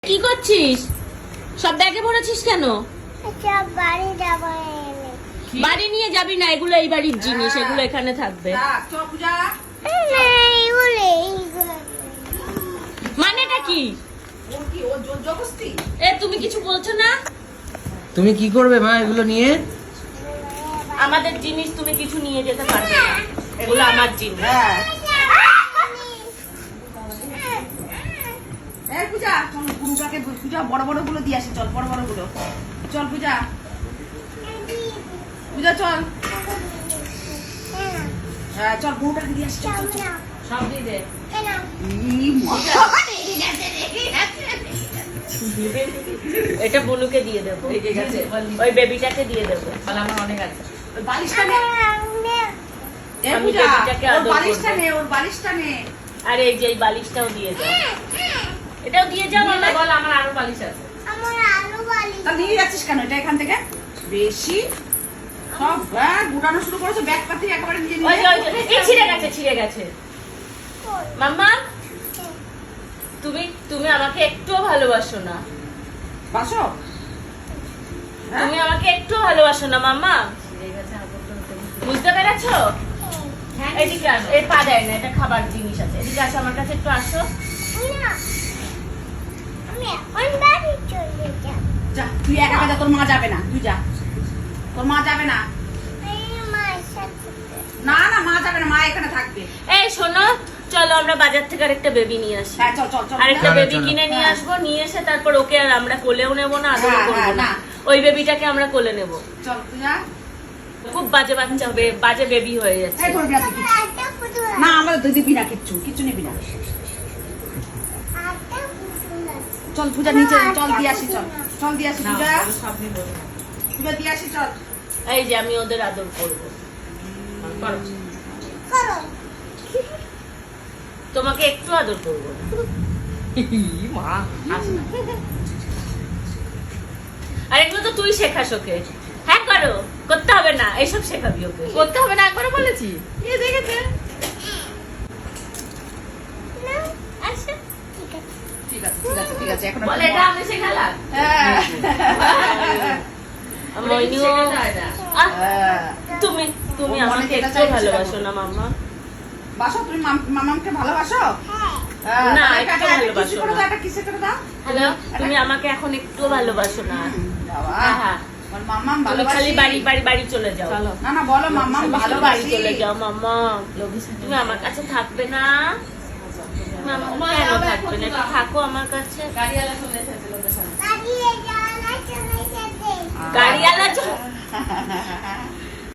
কি করছিস? সব ব্যাগে ভরেছিস কেন? বাড়ি নিয়ে যাবি না, এগুলো এই বাড়ির জিনিস, এগুলো এখানে থাকবে। মানেটা কি? এ তুমি কিছু বলছো না? তুমি কি করবে মা এগুলো নিয়ে? আমাদের জিনিস তুমি কিছু নিয়ে যেতে পারবে না, এগুলো আমার জিনিস। পূজা চল, গুরুটাকে পূজা বড় বড় গুলো দিয়ে আসি, চল বড় বড় গুলো চল পূজা, পূজা চল। হ্যাঁ চল, গুরুটাকে দিয়ে আসি, চল চল সব দিয়ে দে। এটা বলুকে দিয়ে দেবো, ওই বেবিটাকে দিয়ে দেবো। আমার অনেক আছে। ওই বালিশটা নে, আমি বেবিটাকে ওর আদর বালিশটা করবো। নে, ওর বালিশটা নে। আর এই যে এই বালিশটাও দিয়ে যাও, এটাও দিয়ে যাও। বল আমার আরো বালিশ আছে। তা নিয়ে যাচ্ছিস কেন এটা এখান থেকে? বেশি সব ব্যাগ গুটানো শুরু করেছো, ব্যাগ পাতি একেবারে নিজে ওই যে, ওই যে, নিজে। এই ছিঁড়ে গেছে, ছিঁড়ে গেছে। মাম্মা, তুমি আমাকে একটুও ভালোবাসো না। বাসো তুমি আমাকে একটু ভালোবাসো না মাম্মা, বুঝতে পেরেছো? এদিকে আসো, এই পা দেয় না, এটা খাবার জিনিস আছে। এদিকে আসো, আমার কাছে একটু আসো। যা, তুই একা একা যা, তোর মা যাবে না, তুই যা, তোর মা যাবে না। না না, মা যাবে না, মা এখানে থাকবে। এই শোনো, চলো আমরা বাজার থেকে আরেকটা বেবি নিয়ে আসি। হ্যাঁ চল চল চল। আরেকটা চলো, বেবি চলো। কিনে নিয়ে হ্যাঁ। আসবো, নিয়ে এসে তারপর ওকে আর আমরা কোলেও নেবো না, আদরও হ্যাঁ, করবো হ্যাঁ, না। না। ওই বেবিটাকে আমরা কোলে নেবো। চল পূজা। খুব বাজে বাচ্চা হবে, বাজে বেবি হয়ে যাচ্ছে। এই করবি না তুই কিচ্ছু। না আমাদের তুই দিবি না, কিচ্ছু কিচ্ছু নিবি না। চল পূজা নিচে চল, দিয়ে আসি, চল চল দিয়ে আসি পূজা, পূজা দিয়ে আসি চল। এই যে আমি ওদের আদর করবো, তোমাকে একটু আদর করবো না। মা আসি না। আর এগুলো তো তুই শেখাস ওকে। হ্যাঁ করো, করতে হবে না, এইসব শেখাবি ওকে। করতে হবে না, একবারও বলেছি। এ দেখেছে। আচ্ছা ঠিক আছে ঠিক আছে ঠিক আছে, এখন বলে এটা আমি শেখালাম। হ্যাঁ মইনিও, আহ, হ্যাঁ। তুমি তুমি ও মনে আমাকে যেটা একটু চাইবে ভালোবাসো সেটা না মাম্মা? বাসো, তুমি মামাকে ভালোবাসো? হ্যাঁ, না, তাহলে একটু একটা ভালোবাসো কিসে করে না। দাও, একটা কিসে করে দাও। হ্যালো, তুমি আমাকে এখন একটু ভালোবাসো না? বাবা, হ্যাঁ হ্যাঁ, বল মাম্মাম তুমি ভালোবাসি। খালি বাড়ি বাড়ি বাড়ি চলে যাও। না না বলো মাম্মাম বাড়ি ভালোবাসি। চলে যাও মাম্মা। তুমি আমার কাছে থাকবে না? তুমি আমার কেন থাকবে না? একটু থাকো আমার কাছে। গাড়িওয়ালা চলে